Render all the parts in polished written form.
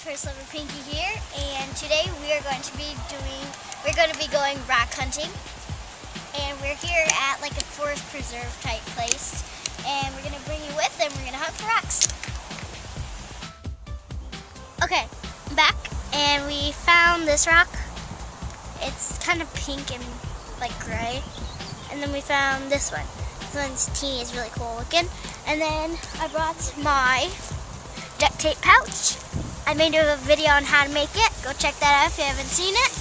First Lover Pinky here, and today we're going to be going rock hunting, and we're here at like a forest preserve type place, and we're going to bring you with, and we're going to hunt for rocks. Okay, I'm back, and we found this rock. It's kind of pink and like gray, and then we found this one. This one's teeny, it's really cool looking, and then I brought my duct tape pouch. I made a video on how to make it. Go check that out if you haven't seen it.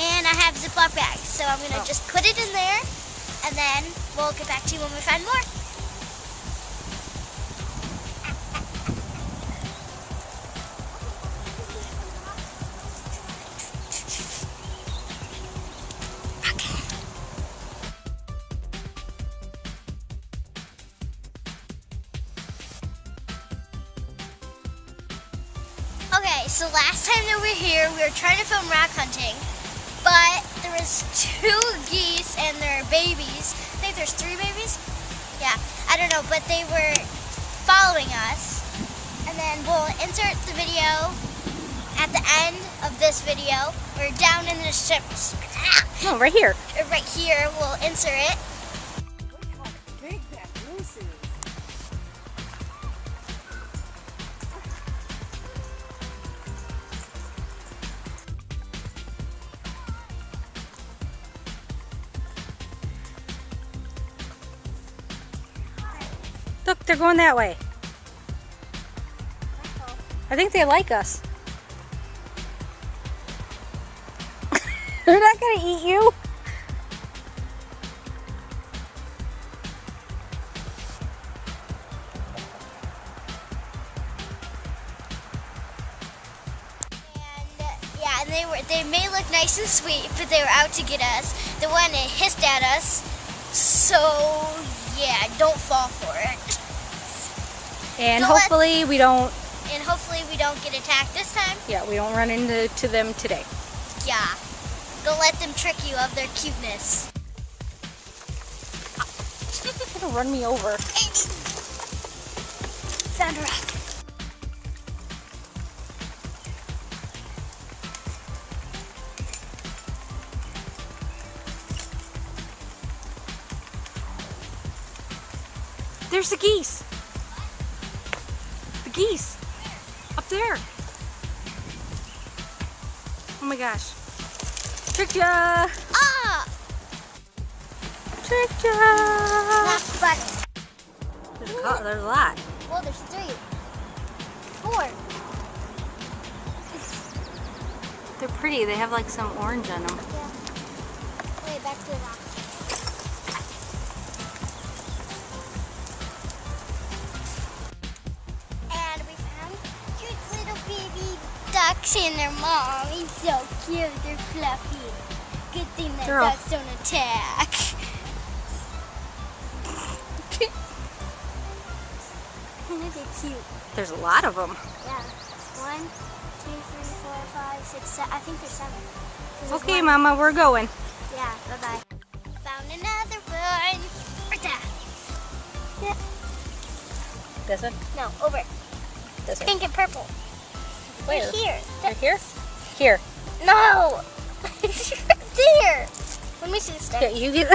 And I have Ziploc bags, so I'm going to just put it in there, and then we'll get back to you when we find more. Okay, so last time that we were here, we were trying to film rock hunting, but there was 2 geese and their babies. I think there's 3 babies? Yeah, I don't know, but they were following us. And then we'll insert the video at the end of this video, or down in the strips. No, right here. Right here, we'll insert it. Look how big that moose is. Look, they're going that way. I think they like us. They're not going to eat you. And they may look nice and sweet, but they were out to get us. The one that hissed at us. So yeah, don't fall for it. And hopefully we don't get attacked this time. Yeah, we don't run into them today. Yeah. Don't let them trick you of their cuteness. They're gonna run me over. Found a rock. There's the geese. The geese. Up there. Oh my gosh. Tricked ya. Ah! Tricked ya. Not funny. There's a lot. Well, there's 3. 4. They're pretty. They have like some orange on them. Yeah. Wait, back to the rock. Ducks and their mom. He's so cute. They're fluffy. Good thing that ducks don't attack. They're cute. There's a lot of them. Yeah. 1, 2, 3, 4, 5, 6, 7. I think there's 7. Okay, Mama, we're going. Yeah. Bye bye. Found another one. Right there. Yeah. This one? No, over. This one. Pink and purple. Where? Right here. Right here? Here. No! It's right there! Let me see the stick. Okay, you get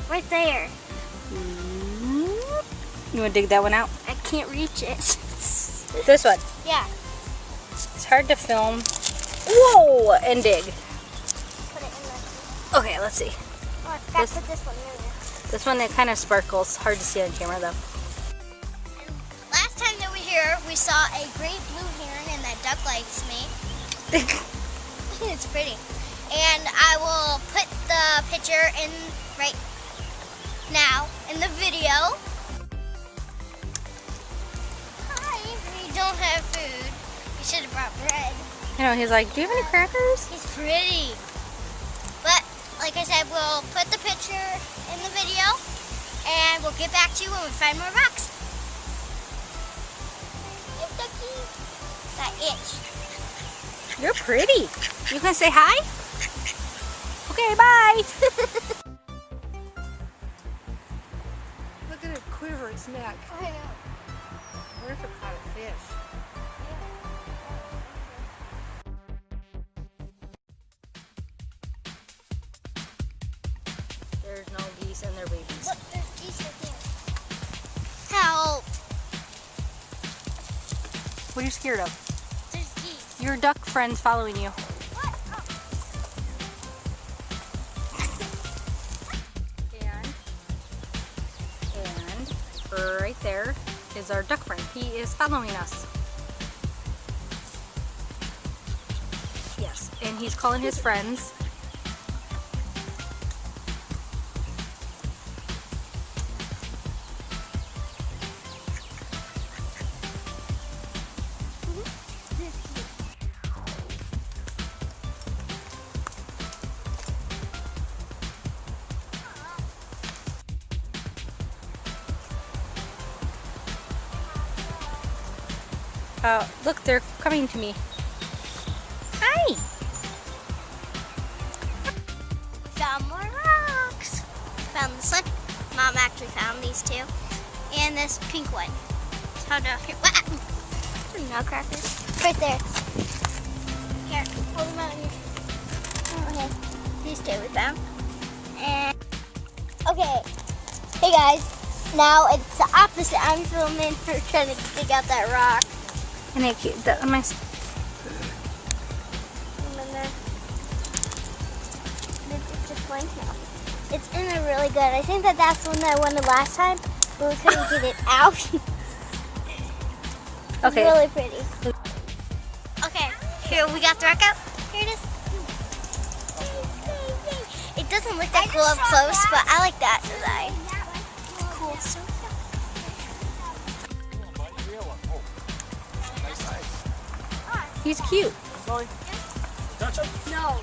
Right there. You want to dig that one out? I can't reach it. This one. Yeah. It's hard to film. Whoa! And dig. Put it in the... Okay, let's see. Oh, I forgot to put this one in there. This one, that kind of sparkles. Hard to see on camera, though. And last time that we were here, we saw a great blue heron, and that duck likes me. It's pretty. And I will put the picture in right now in the video. Hi, we don't have food. We should have brought bread. You know, he's like, do you have any crackers? He's pretty. But, like I said, we'll put the picture in the video, and we'll get back to you when we find more rocks. Hey, Ducky. That itch. You're pretty. You gonna say hi? Okay, bye. Look at it quiver its neck. I know. What if it caught a fish? Yeah. there's no geese and their babies. Look, there's geese right there. Help! What are you scared of? There's geese. Your duck friend's following you. What? Oh. And right there is our duck friend. He is following us. Yes, and he's calling his friends. Look, they're coming to me. Hi! Found more rocks. Found this one. Mom actually found these two. And this pink one. Found it up here. Nutcrackers. Right there. Here, hold them out here. Oh, okay. These two we found. And okay. Hey guys. Now it's the opposite. I'm filming her trying to dig out that rock. And I keep that on my. And then it's just blank now. It's in there really good. I think that's the one that I wanted last time, but we couldn't get it out. Okay. It's really pretty. Okay, here we got the rock out. Here it is. It doesn't look that cool up close, but I like that design. It's cool. So He's cute. Touch him? no.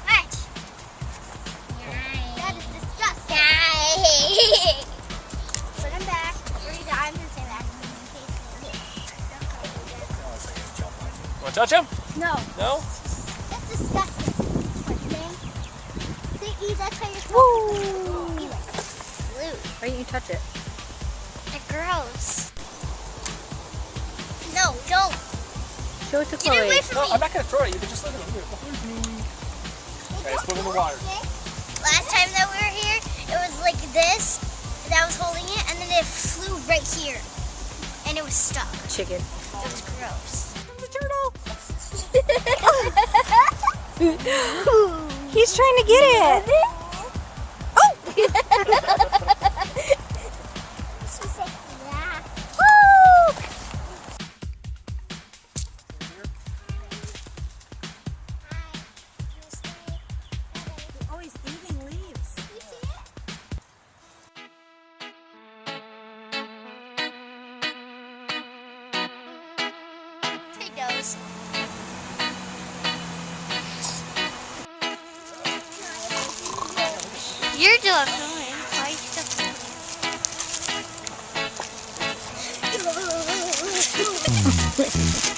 Match. That is disgusting. Put him back. I'm going to say that. Want to touch him? No. No? That's disgusting. What's your name? See, that's how you're supposed to eat it. Blue. Why don't you touch it? They're gross. No, don't. Show it to Get it away Chloe. from No, me. I'm not going to throw it. You can just look at him. Okay, let's put him in the water. Last time that we were here, it was like this, that I was holding it, and then it flew right here. And it was stuck. Chicken. It was gross. The turtle. He's trying to get it. Oh! Oh, he's eating leaves. He goes. You're doing fine. Why are you still filming?